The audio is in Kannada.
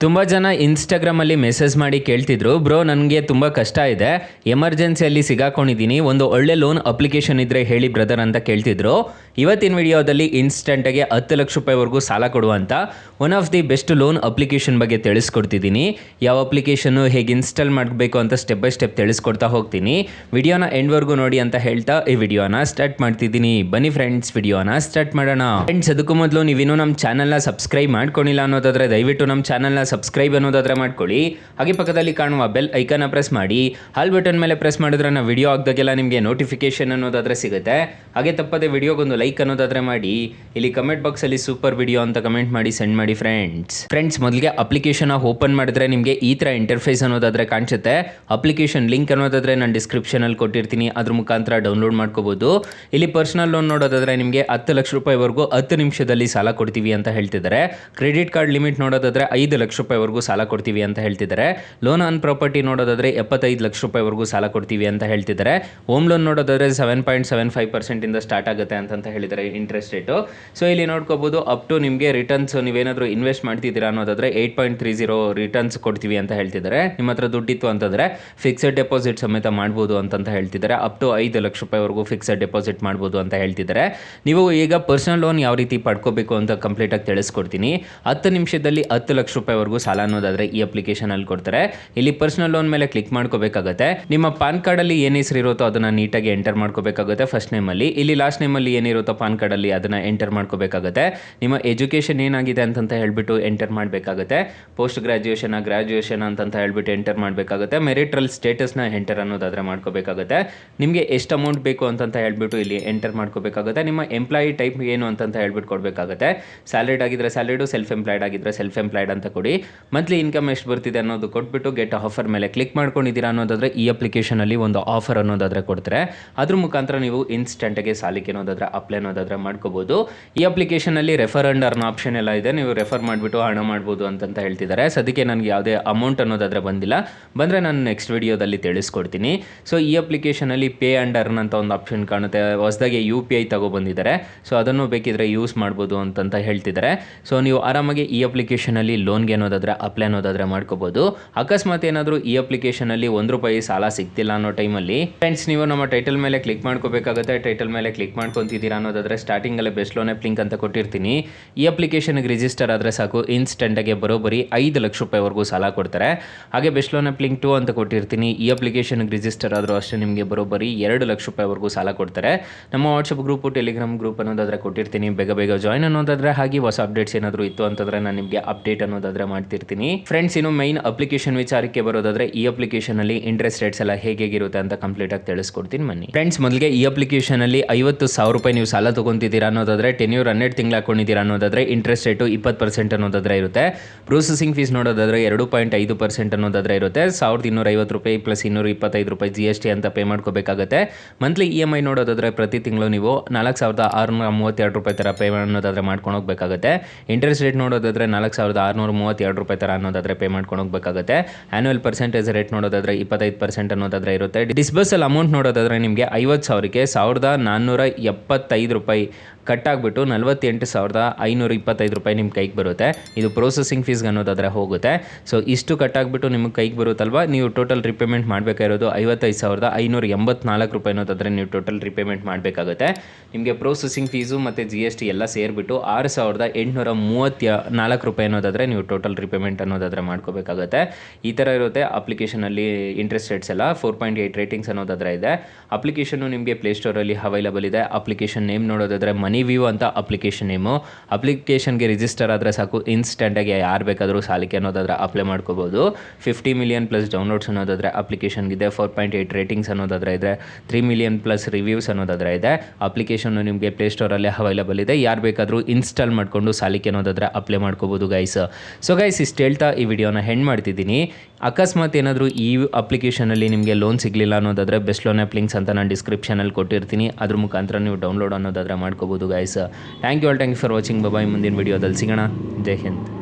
ತುಂಬ ಜನ ಇನ್ಸ್ಟಾಗ್ರಾಮಲ್ಲಿ ಮೆಸೇಜ್ ಮಾಡಿ ಕೇಳ್ತಿದ್ರು, ಬ್ರೋ ನನಗೆ ತುಂಬ ಕಷ್ಟ ಇದೆ, ಎಮರ್ಜೆನ್ಸಿಯಲ್ಲಿ ಸಿಗಾಕೊಂಡಿದ್ದೀನಿ, ಒಂದು ಒಳ್ಳೆ ಲೋನ್ ಅಪ್ಲಿಕೇಶನ್ ಇದ್ದರೆ ಹೇಳಿ ಬ್ರದರ್ ಅಂತ ಕೇಳ್ತಿದ್ರು. ಇವತ್ತಿನ ವಿಡಿಯೋದಲ್ಲಿ ಇನ್ಸ್ಟೆಂಟಾಗಿ 10 ಲಕ್ಷ ರೂಪಾಯಿವರೆಗೂ ಸಾಲ ಕೊಡುವಂಥ one of the best loan application ಬಗ್ಗೆ ತಿಳಿಸ್ಕೊಡ್ತಿದ್ದೀನಿ. ಯಾವ ಅಪ್ಲಿಕೇಶನ್ನು ಹೇಗೆ ಇನ್ಸ್ಟಾಲ್ ಮಾಡಬೇಕು ಅಂತ ಸ್ಟೆಪ್ ಬೈ ಸ್ಟೆಪ್ ತಿಳಿಸ್ಕೊಡ್ತಾ ಹೋಗ್ತೀನಿ. ವಿಡಿಯೋನ ಎಂಡ್ವರೆಗೂ ನೋಡಿ ಅಂತ ಹೇಳ್ತಾ ಈ ವಿಡಿಯೋನ ಸ್ಟಾರ್ಟ್ ಮಾಡ್ತಿದ್ದೀನಿ. ಬನ್ನಿ ಫ್ರೆಂಡ್ಸ್, ವಿಡಿಯೋನ ಸ್ಟಾರ್ಟ್ ಮಾಡೋಣ. ಫ್ರೆಂಡ್ಸ್, ಅದಕ್ಕೂ ಮೊದಲು ನೀವಿನ್ನೂ ನಮ್ಮ ಚಾನಲ್ನ ಸಬ್ಸ್ಕ್ರೈಬ್ ಮಾಡ್ಕೊಂಡಿಲ್ಲ ಅನ್ನೋದಾದರೆ ದಯವಿಟ್ಟು ನಮ್ಮ ಚಾನಲ್ನ ಸಬ್ಸ್ಕ್ರೈಬ್ ಅನ್ನೋದಾದ್ರೆ ಮಾಡ್ಕೊಳ್ಳಿ. ಹಾಗೆ ಪಕ್ಕದಲ್ಲಿ ಕಾಣುವ ಬೆಲ್ ಐಕನ್ನ ಪ್ರೆಸ್ ಮಾಡಿ, ಹಾಲ್ ಬಟನ್ ಮೇಲೆ ಪ್ರೆಸ್ ಮಾಡಿದ್ರೆ ನಾವು ವಿಡಿಯೋ ಹಾಕಿದಾಗೆಲ್ಲ ನಿಮಗೆ ನೋಟಿಫಿಕೇಶನ್ ಅನ್ನೋದಾದ್ರೆ ಸಿಗುತ್ತೆ. ಹಾಗೆ ತಪ್ಪದೆ ವಿಡಿಯೋಗೊಂದು ಲೈಕ್ ಅನ್ನೋದಾದ್ರೆ ಮಾಡಿ. ಇಲ್ಲಿ ಕಮೆಂಟ್ ಬಾಕ್ಸಲ್ಲಿ ಸೂಪರ್ ವಿಡಿಯೋ ಅಂತ ಕಮೆಂಟ್ ಮಾಡಿ ಸೆಂಡ್ ಮಾಡಿ ಫ್ರೆಂಡ್ಸ್. ಮೊದಲಿಗೆ ಅಪ್ಲಿಕೇಶನ್ ಓಪನ್ ಮಾಡಿದ್ರೆ ನಿಮಗೆ ಈ ಥರ ಇಂಟರ್ಫೇಸ್ ಅನ್ನೋದಾದ್ರೆ ಕಾಣಿಸುತ್ತೆ. ಅಪ್ಲಿಕೇಶನ್ ಲಿಂಕ್ ಅನ್ನೋದಾದ್ರೆ ನಾನು ಡಿಸ್ಕ್ರಿಪ್ಷನಲ್ಲಿ ಕೊಟ್ಟಿರ್ತೀನಿ, ಅದ್ರ ಮುಖಾಂತರ ಡೌನ್ಲೋಡ್ ಮಾಡ್ಕೋಬಹುದು. ಇಲ್ಲಿ ಪರ್ಸನಲ್ ಲೋನ್ ನೋಡೋದಾದ್ರೆ ನಿಮಗೆ 10 ಲಕ್ಷ ರೂಪಾಯಿವರೆಗೂ 10 ನಿಮಿಷದಲ್ಲಿ ಸಾಲ ಕೊಡ್ತೀವಿ ಅಂತ ಹೇಳ್ತಿದ್ದಾರೆ. ಕ್ರೆಡಿಟ್ ಕಾರ್ಡ್ ಲಿಮಿಟ್ ನೋಡೋದಾದ್ರೆ 5 ಲಕ್ಷ ರೂಪಾಯಿವರೆಗೂ ಸಾಲ ಕೊಡ್ತೀವಿ ಅಂತ ಹೇಳ್ತಿದ್ದಾರೆ. ಲೋನ್ ಆನ್ ಪ್ರಾಪರ್ಟಿ ನೋಡೋದಾದ್ರೆ 75 ಲಕ್ಷ ರೂಪಾಯಿವರೆಗೂ ಸಾಲ ಕೊಡ್ತೀವಿ ಅಂತ ಹೇಳ್ತಿದ್ದಾರೆ. ಹೋಮ್ ಲೋನ್ ನೋಡೋದಾದ್ರೆ 7.75% ಇಂದ ಸ್ಟಾರ್ಟ್ ಆಗುತ್ತೆ ಅಂತ ಹೇಳಿದ್ದಾರೆ ಇಂಟ್ರೆಸ್ಟ್ ರೇಟು. ಸೊ ಇಲ್ಲಿ ನೋಡ್ಕೋಬಹುದು, ಅಪ್ ಟು ನಿಮಗೆ ರಿಟರ್ನ್ಸ್ ನೀವೇನಾದರೂ ಇನ್ವೆಸ್ಟ್ ಮಾಡ್ತಿದ್ದೀರಾ ಅನ್ನೋದಾದ್ರೆ 8.30 ರಿಟರ್ನ್ಸ್ ಕೊಡ್ತೀವಿ ಅಂತ ಹೇಳ್ತಿದ್ದಾರೆ. ನಿಮ್ಮ ಹತ್ರ ದುಡ್ಡಿತ್ತು ಅಂತಂದ್ರೆ ಫಿಕ್ಸೆಡ್ ಡೆಪಾಸಿಟ್ ಸಮೇತ ಮಾಡ್ಬೋದು ಅಂತ ಹೇಳ್ತಿದ್ದಾರೆ. ಅಪ್ ಟು 5 ಲಕ್ಷ ರೂಪಾಯಿವರೆಗೂ ಫಿಕ್ಸೆಡ್ ಡೆಪಾಸಿಟ್ ಮಾಡ್ಬೋದು ಅಂತ ಹೇಳ್ತಿದ್ದಾರೆ. ನೀವು ಈಗ ಪರ್ಸನಲ್ ಲೋನ್ ಯಾವ ರೀತಿ ಪಡ್ಕೋಬೇಕು ಅಂತ ಕಂಪ್ಲೀಟ್ ಆಗಿ ತಿಳಿಸ್ಕೊಡ್ತೀನಿ. 10 ನಿಮಿಷದಲ್ಲಿ 10 ಲಕ್ಷ ರೂಪಾಯಿವರೆಗೂ ಸಾಲ ಅನ್ನೋದಾದ್ರೆ ಈ ಅಪ್ಲಿಕೇಶನ್ ಅಲ್ಲಿ ಕೊಡ್ತಾರೆ. ಇಲ್ಲಿ ಪರ್ಸನಲ್ ಲೋನ್ ಮೇಲೆ ಕ್ಲಿಕ್ ಮಾಡ್ಕೋಬೇಕಾಗುತ್ತೆ. ನಿಮ್ಮ ಪಾನ್ ಕಾರ್ಡ್ ಅಲ್ಲಿ ಏನ್ ಹೆಸರು ಇರುತ್ತೋ ಅದನ್ನ ನೀಟಾಗಿ ಎಂಟರ್ ಮಾಡ್ಕೋಬೇಕಾಗುತ್ತೆ ಫಸ್ಟ್ ನೇಮ್ ಅಲ್ಲಿ. ಇಲ್ಲಿ ಲಾಸ್ಟ್ ನೇಮ್ ಅಲ್ಲಿ ಏನಿರುತ್ತೋ ಪಾನ್ ಕಾರ್ಡ್ ಅಲ್ಲಿ ಅದನ್ನ ಎಂಟರ್ ಮಾಡ್ಕೋಬೇಕಾಗುತ್ತೆ. ನಿಮ್ಮ ಎಜುಕೇಶನ್ ಏನಾಗಿದೆ ಅಂತ ಹೇಳ್ಬಿಟ್ಟು ಎಂಟರ್ ಮಾಡಬೇಕಾಗುತ್ತೆ. ಪೋಸ್ಟ್ ಗ್ರಾಜುಯೇಷನ್ ಅಂತ ಹೇಳ್ಬಿಟ್ಟು ಎಂಟರ್ ಮಾಡಬೇಕಾಗುತ್ತೆ. ಮೆರಿಟ್ರಲ್ ಸ್ಟೇಟಸ್ ನ ಎಂಟರ್ ಅನ್ನೋದಾದ್ರೆ ಮಾಡ್ಕೋಬೇಕಾಗುತ್ತೆ. ನಿಮಗೆ ಎಷ್ಟು ಅಮೌಂಟ್ ಬೇಕು ಅಂತ ಹೇಳ್ಬಿಟ್ಟು ಇಲ್ಲಿ ಎಂಟರ್ ಮಾಡ್ಕೋಬೇಕಾಗುತ್ತೆ. ನಿಮ್ಮ ಎಂಪ್ಲಾಯಿ ಟೈಪ್ ಏನು ಅಂತ ಹೇಳ್ಬಿಟ್ಟು ಕೊಡಬೇಕಾಗುತ್ತೆ. ಸ್ಯಾಲರಿಡ್ ಆಗಿದ್ರೆ ಸ್ಯಾಲರಿಡ್, ಸೆಲ್ಫ್ ಎಂಪ್ಲಾಯ್ಡ್ ಆಗಿದ್ರೆ ಸೆಲ್ಫ್ ಎಂಪ್ಲಾಯ್ಡ್ ಅಂತ ಕೊಡಿ. ಮಂತ್ಲಿ ಇನ್ಕಮ್ ಎಷ್ಟು ಬರ್ತಿದೆ ಅನ್ನೋದು ಕೊಟ್ಬಿಟ್ಟು ಗೆಟ್ ಆಫರ್ ಮೇಲೆ ಕ್ಲಿಕ್ ಮಾಡ್ಕೊಂಡಿದ್ದೀರಾ ಅನ್ನೋದಾದ್ರೆ ಈ ಅಪ್ಲಿಕೇಶನ್ ಅಲ್ಲಿ ಒಂದು ಆಫರ್ ಅನ್ನೋದಾದ್ರೆ ಕೊಡ್ತಾರೆ. ಅದ್ರ ಮುಖಾಂತರ ನೀವು ಇನ್ಸ್ಟೆಂಟ್ಗೆ ಸಾಲಕ್ಕೆ ಅನ್ನೋದಾದ್ರೆ ಅಪ್ಲೈ ಅನ್ನೋದಾದ್ರೆ ಮಾಡ್ಕೋಬಹುದು. ಈ ಅಪ್ಲಿಕೇಶನ್ ಅಲ್ಲಿ ರೆಫರ್ ಅಂಡ್ ಅರ್ನ್ ಆಪ್ಷನ್ ಎಲ್ಲ ಇದೆ. ನೀವು ರೆಫರ್ ಮಾಡಿಬಿಟ್ಟು ಹಣ ಮಾಡ್ಬೋದು ಅಂತ ಹೇಳ್ತಿದ್ದಾರೆ. ಸದ್ಯಕ್ಕೆ ನನಗೆ ಯಾವುದೇ ಅಮೌಂಟ್ ಅನ್ನೋದಾದ್ರೆ ಬಂದಿಲ್ಲ, ಬಂದರೆ ನಾನು ನೆಕ್ಸ್ಟ್ ವಿಡಿಯೋದಲ್ಲಿ ತಿಳಿಸ್ಕೊಡ್ತೀನಿ. ಸೊ ಈ ಅಪ್ಲಿಕೇಶನ್ ಅಲ್ಲಿ ಪೇ ಅಂಡ್ ಅರ್ನ್ ಅಂತ ಒಂದು ಆಪ್ಷನ್ ಕಾಣುತ್ತೆ. ಹೊಸದಾಗಿ UPI ತಗೊಬಂದಿದ್ದಾರೆ. ಸೊ ಅದನ್ನು ಬೇಕಿದ್ರೆ ಯೂಸ್ ಮಾಡ್ಬೋದು ಅಂತ ಹೇಳ್ತಿದ್ದಾರೆ. ಸೊ ನೀವು ಆರಾಮಾಗಿ ಈ ಅಪ್ಲಿಕೇಶನ್ ಅಲ್ಲಿ ಲೋನ್ಗೆ ಅನ್ನೋದಾದ್ರೆ ಅಪ್ಲೈ ಅನ್ನೋದಾದ್ರೆ ಮಾಡ್ಕೋಬಹುದು. ಅಕಸ್ಮಾತ್ ಏನಾದರೂ ಈ ಅಪ್ಲಿಕೇಶನ್ ಅಲ್ಲಿ ₹1 ಸಾಲ ಸಿಗ್ತಿಲ್ಲ ಅನ್ನೋ ಟೈಮಲ್ಲಿ ಫ್ರೆಂಡ್ಸ್, ನೀವು ನಮ್ಮ ಟೈಟಲ್ ಮೇಲೆ ಕ್ಲಿಕ್ ಮಾಡ್ಕೋಬೇಕಾಗುತ್ತೆ. ಟೈಟಲ್ ಮೇಲೆ ಕ್ಲಿಕ್ ಮಾಡ್ಕೊಂತಿದ್ದೀರಾ ಅನ್ನೋದಾದ್ರೆ ಸ್ಟಾರ್ಟಿಂಗ್ ಅಲ್ಲೇ ಬೆಸ್ಟ್ ಲೋನ್ ಆಪ್ ಲಿಂಕ್ ಅಂತ ಕೊಟ್ಟಿರ್ತೀನಿ. ಈ ಅಪ್ಲಿಕೇಶನ್ಗೆ ರಿಜಿಸ್ಟರ್ ಆದ್ರೆ ಸಾಕು, ಇನ್ಸ್ಟೆಂಟಾಗಿ ಬರೋಬ್ಬರಿ 5 ಲಕ್ಷ ರೂಪಾಯಿವರೆಗೂ ಸಾಲ ಕೊಡ್ತಾರೆ. ಹಾಗೆ ಬೆಸ್ಟ್ ಲೋನ್ ಆಪ್ ಲಿಂಕ್ 2 ಅಂತ ಕೊಟ್ಟಿರ್ತೀನಿ. ಈ ಅಪ್ಲಿಕೇಶನ್ಗೆ ರಿಜಿಸ್ಟರ್ ಆದರೂ ಅಷ್ಟೇ ನಿಮಗೆ ಬರೋಬ್ಬರಿ 2 ಲಕ್ಷ ರೂಪಾಯಿವರೆಗೂ ಸಾಲ ಕೊಡ್ತಾರೆ. ನಮ್ಮ ವಾಟ್ಸಪ್ ಗ್ರೂಪ್, ಟೆಲಿಗ್ರಾಮ್ ಗ್ರೂಪ್ ಅನ್ನೋದಾದ್ರೆ ಕೊಟ್ಟಿರ್ತೀನಿ. ಬೇಗ ಜಾಯ್ನ್ ಅನ್ನೋದಾದ್ರೆ, ಹಾಗೆ ಹೊಸ ಅಪ್ಡೇಟ್ಸ್ ಏನಾದರೂ ಇತ್ತು ಅಂತಂದ್ರೆ ನಾನು ನಿಮಗೆ ಅಪ್ಡೇಟ್ ಅನ್ನೋದಾದ್ರೆ ಮಾಡ್ತಿರ್ತೀನಿ. ಫ್ರೆಂಡ್ಸ್, ಇನ್ನು ಮೈನ್ ಅಪ್ಲಿಕೇಶನ್ ವಿಚಾರಕ್ಕೆ ಬರೋದಾದ್ರೆ ಈ ಅಪ್ಲಿಕೇಶನ್ ಅಲ್ಲಿ ಇಂಟ್ರೆಸ್ಟ್ ರೇಟ್ಸ್ ಎಲ್ಲ ಹೇಗಿರುತ್ತೆ ಅಂತ ಕಂಪ್ಲೀಟ್ ಆಗಿ ತಿಳಿಸ್ಕೊಡ್ತೀನಿ ಬನ್ನಿ. ಫ್ರೆಂಡ್ಸ್, ಮೊದಲಿಗೆ ಈ ಅಪ್ಲಿಕೇಶನ್ ಅಲ್ಲಿ 50,000 ರೂಪಾಯಿ ನೀವು ಸಾಲ ತಗೊಂತಿದ್ದೀರಾ ಅನ್ನೋದಾದ್ರೆ, ಟೆನ್ಯೂರ್ 12 ತಿಂಗಳು ಹಾಕೊಂಡಿದ್ದೀರಾ ಅನ್ನೋದಾದ್ರೆ ಇಂಟ್ರೆಸ್ಟ್ ರೇಟು 20% ಅನ್ನೋದಾದ್ರೆ ಇರುತ್ತೆ. ಪ್ರೊಸೆಸಿಂಗ್ ಫೀಸ್ ನೋಡೋದಾದ್ರೆ 2.5% ಅನ್ನೋದಾದ್ರೆ ಇರುತ್ತೆ. ₹1,250 ಪ್ಲಸ್ ₹225 GST ಅಂತ ಪೇ ಮಾಡ್ಕೋಬೇಕಾಗುತ್ತೆ. ಮಂತ್ಲಿ EMI ನೋಡೋದಾದ್ರೆ ಪ್ರತಿ ತಿಂಗಳು ನೀವು ₹4,632 ತರ ಪೇ ಅನ್ನೋದಾದ್ರೆ ಮಾಡ್ಕೊಂಡು ಹೋಗ್ಬೇಕಾಗುತ್ತೆ. ಇಂಟ್ರೆಸ್ಟ್ ರೇಟ್ ನೋಡೋದಾದ್ರೆ ₹4,632 ತರ ಅನ್ನೋದಾದ್ರೆ ಪೇ ಮಾಡ್ಕೊಂಡು ಹೋಗ್ಬೇಕಾಗುತ್ತೆ. ಆನ್ಯುವಲ್ ಪರ್ಸೆಂಟೇಜ್ ರೇಟ್ ನೋಡೋದಾದ್ರೆ 25% ಅನ್ನೋದಾದ್ರೆ ಇರುತ್ತೆ. ಡಿಸ್ಬರ್ಸಲ್ ಅಮೌಂಟ್ ನೋಡೋದಾದ್ರೆ ನಿಮಗೆ 50,000ಕ್ಕೆ ₹1,075 ಕಟ್ ಆಗಿಬಿಟ್ಟು ₹48,525 ನಿಮ್ಮ ಕೈಗೆ ಬರುತ್ತೆ. ಇದು ಪ್ರೊಸೆಸಿಂಗ್ ಫೀಸ್ಗೆ ಅನ್ನೋದಾದ್ರೆ ಹೋಗುತ್ತೆ. ಸೊ ಇಷ್ಟು ಕಟ್ ಆಗಿಬಿಟ್ಟು ನಿಮಗೆ ಕೈಗೆ ಬರುತ್ತಲ್ವ, ನೀವು ಟೋಟಲ್ ರಿಪೇಮೆಂಟ್ ಮಾಡಬೇಕಾಗಿರೋದು ₹55,584 ಅನ್ನೋದಾದ್ರೆ ನೀವು ಟೋಟಲ್ ರಿಪೇಮೆಂಟ್ ಮಾಡಬೇಕಾಗುತ್ತೆ. ನಿಮಗೆ ಪ್ರೊಸೆಸಿಂಗ್ ಫೀಸು ಮತ್ತು GST ಎಲ್ಲ ಸೇರಿಬಿಟ್ಟು ₹6,834 ಅನ್ನೋದಾದ್ರೆ ನೀವು ಟೋಟಲ್ ರಿಪೇಮೆಂಟ್ ಅನ್ನೋದಾದ್ರೆ ಮಾಡ್ಕೋಬೇಕಾಗುತ್ತೆ. ಈ ಥರ ಇರುತ್ತೆ ಅಪ್ಲಿಕೇಶನಲ್ಲಿ ಇಂಟ್ರೆಸ್ಟ್ ರೇಟ್ಸ್ ಎಲ್ಲ. 4.8 ರೇಟಿಂಗ್ಸ್ ಅನ್ನೋದಾದ್ರೆ ಇದೆ. ಅಪ್ಲಿಕೇಶನ್ನು ನಿಮಗೆ ಪ್ಲೇಸ್ಟೋರಲ್ಲಿ ಅವೈಲಬಲ್ ಇದೆ. ಅಪ್ಲಿಕೇಶನ್ ನೇಮ್ ನೋಡೋದಾದ್ರೆ ಮನಿ ವ್ಯೂ ಅಂತ ಅಪ್ಲಿಕೇಶನ್ ನೇಮು. ಅಪ್ಲಿಕೇಶನ್ಗೆ ರಿಜಿಸ್ಟರ್ ಆದರೆ ಸಾಕು, ಇನ್ಸ್ಟೆಂಟಾಗಿ ಯಾರು ಬೇಕಾದರೂ ಸಾಲಕ್ಕೆ ಅನ್ನೋದಾದ್ರೆ ಅಪ್ಲೈ ಮಾಡ್ಕೋಬೋದು. 50 ಮಿಲಿಯನ್ ಪ್ಲಸ್ ಡೌನ್ಲೋಡ್ಸ್ ಅನ್ನೋದಾದ್ರೆ ಅಪ್ಲಿಕೇಶನ್ಗಿದೆ. 4.8 ರೇಟಿಂಗ್ಸ್ ಅನ್ನೋದಾದ್ರೆ ಇದೆ. 3 ಮಿಲಿಯನ್ ಪ್ಲಸ್ ರಿವ್ಯೂಸ್ ಅನ್ನೋದಾದ್ರೆ ಇದೆ. ಅಪ್ಲಿಕೇಶನ್ನು ನಿಮಗೆ ಪ್ಲೇಸ್ಟೋರಲ್ಲಿ ಅವೈಲಬಲ್ ಇದೆ. ಯಾರು ಬೇಕಾದರೂ ಇನ್ಸ್ಟಾಲ್ ಮಾಡಿಕೊಂಡು ಸಾಲಕ್ಕೆ ಅನ್ನೋದಾದ್ರೆ ಅಪ್ಲೈ ಮಾಡ್ಕೋಬೋದು ಗೈಸ್. ಸೊ ಗೈಸ್, ಇಷ್ಟು ಹೇಳ್ತಾ ಈ ವಿಡಿಯೋನ ಹೆಂಡ್ ಮಾಡ್ತಿದ್ದೀನಿ. ಅಕಸ್ಮಾತ್ ಏನಾದರೂ ಈ ಅಪ್ಲಿಕೇಶನಲ್ಲಿ ನಿಮಗೆ ಲೋನ್ ಸಿಗಲಿಲ್ಲ ಅನ್ನೋದಾದರೆ ಬೆಸ್ಟ್ ಲೋನ್ ಆಪ್ ಲಿಂಕ್ಸ್ ಅಂತ ನಾನು ಡಿಸ್ಕ್ರಿಪ್ಷನಲ್ಲಿ ಕೊಟ್ಟಿರ್ತೀನಿ. ಅದ್ರ ಮುಖಾಂತರ ನೀವು ಡೌನ್ಲೋಡ್ ಅನ್ನೋದಾದರೆ ಮಾಡ್ಕೋಬೋದು guys. Thank you for watching. Bye. ಮುಂದಿನ ವಿಡಿಯೋದಲ್ಲಿ ಸಿಗೋಣ. ಜೈ ಹಿಂದ್.